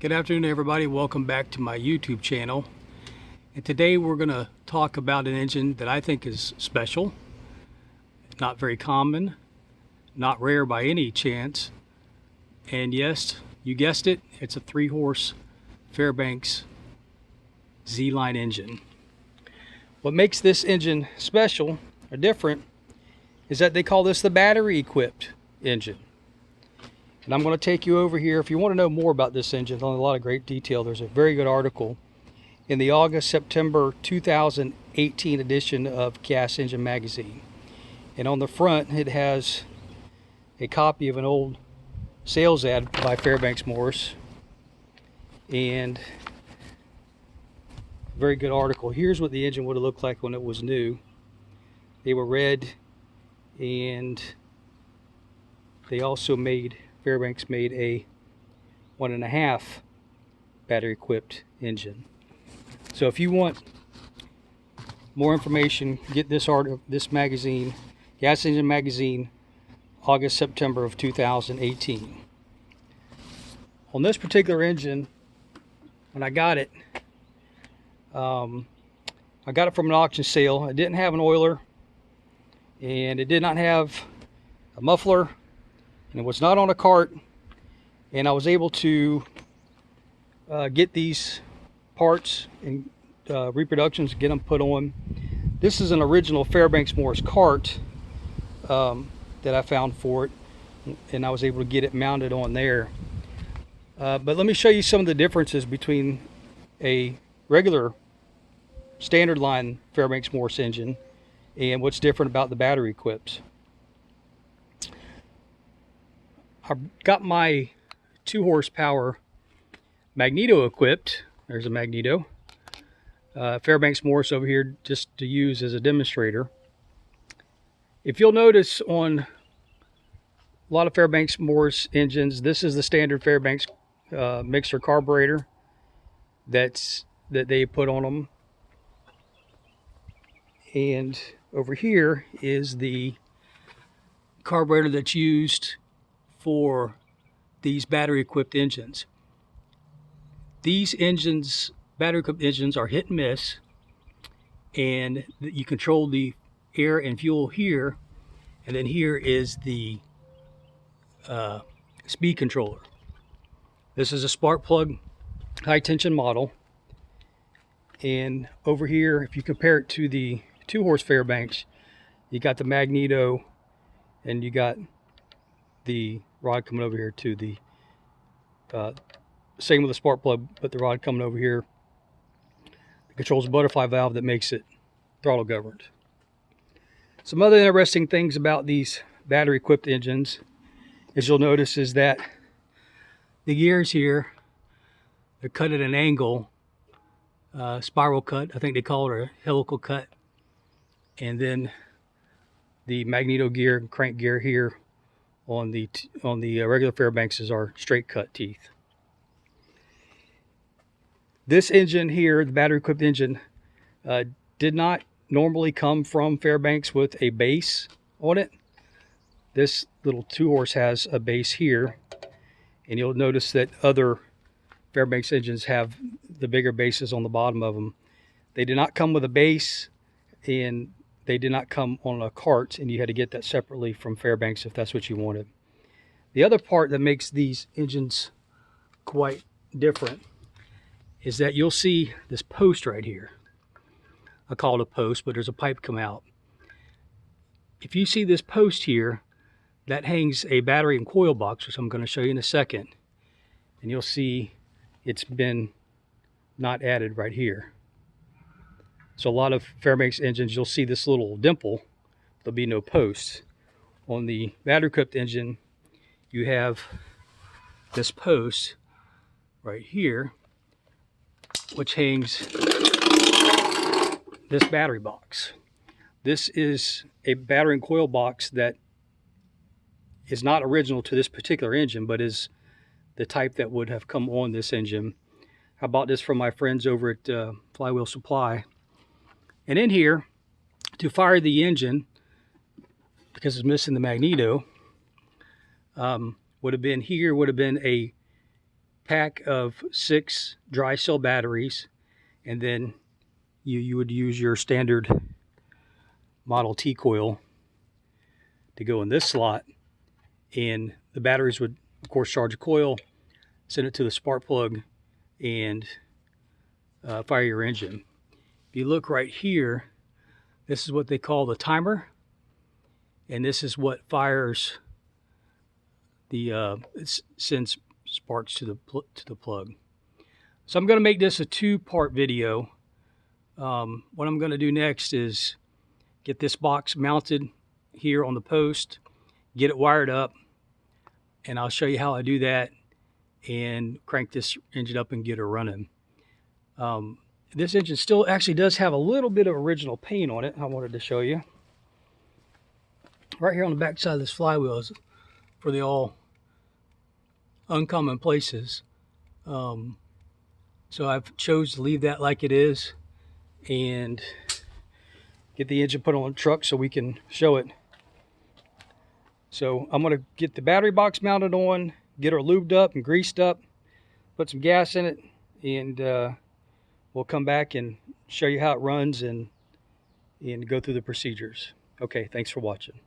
Good afternoon, everybody. Welcome back to my YouTube channel. And today we're going to talk about an engine that I think is special, not very common, not rare by any chance. And yes, you guessed it, it's a 3-horse Fairbanks Z-line engine. What makes this engine special or different is that they call this the battery equipped engine. And I'm going to take you over here. If you want to know more about this engine, on a lot of great detail, there's a very good article in the August-September 2018 edition of Gas Engine Magazine. And on the front, it has a copy of an old sales ad by Fairbanks Morse. And very good article. Here's what the engine would have looked like when it was new. They were red, and they also Fairbanks made a 1.5 battery equipped engine. So if you want more information, get this magazine, Gas Engine Magazine, August, September of 2018. On this particular engine, when I got it from an auction sale. It didn't have an oiler, and it did not have a muffler, and it was not on a cart. And I was able to get these parts and reproductions, get them put on. This is an original Fairbanks Morse cart that I found for it, and I was able to get it mounted on there. But let me show you some of the differences between a regular standard line Fairbanks Morse engine and what's different about the battery equipped. I got my 2-horsepower magneto equipped. There's a magneto. Fairbanks Morse over here just to use as a demonstrator. If you'll notice on a lot of Fairbanks Morse engines, this is the standard Fairbanks mixer carburetor that they put on them. And over here is the carburetor that's used for these battery equipped engines. These engines, battery equipped engines, are hit and miss, and you control the air and fuel here, and then here is the speed controller. This is a spark plug high tension model, and over here, if you compare it to the 2-horse Fairbanks, you got the magneto, and you got the rod coming over here to the same with the spark plug, but the rod coming over here. It controls a butterfly valve that makes it throttle governed. Some other interesting things about these battery equipped engines, as you'll notice, is that the gears here, they're cut at an angle, spiral cut, I think they call it, or a helical cut. And then the magneto gear and crank gear here on the regular Fairbankses are straight cut teeth. This engine here, the battery equipped engine, did not normally come from Fairbanks with a base on it. This little 2-horse has a base here, and you'll notice that other Fairbanks engines have the bigger bases on the bottom of them. They did not come with a base, and they did not come on a cart, and you had to get that separately from Fairbanks if that's what you wanted. The other part that makes these engines quite different is that you'll see this post right here. I call it a post, but there's a pipe come out. If you see this post here, that hangs a battery and coil box, which I'm going to show you in a second. And you'll see it's been not added right here. So a lot of Fairbanks engines, you'll see this little dimple. There'll be no post. On the battery equipped engine, you have this post right here, which hangs this battery box. This is a battery and coil box that is not original to this particular engine, but is the type that would have come on this engine. I bought this from my friends over at Flywheel Supply. And in here, to fire the engine, because it's missing the magneto, would have been a pack of 6 dry cell batteries, and then you would use your standard Model T coil to go in this slot, and the batteries would of course charge a coil, send it to the spark plug, and fire your engine. If you look right here, this is what they call the timer, and this is what fires the it sends sparks to the plug. So I'm going to make this a 2-part video. What I'm going to do next is get this box mounted here on the post, get it wired up, and I'll show you how I do that and crank this engine up and get her running. This engine still actually does have a little bit of original paint on it. I wanted to show you. Right here on the back side of this flywheel is for the all uncommon places. So I've chose to leave that like it is and get the engine put on the truck so we can show it. So I'm going to get the battery box mounted on, get her lubed up and greased up, put some gas in it, and we'll come back and show you how it runs and go through the procedures. Okay, thanks for watching.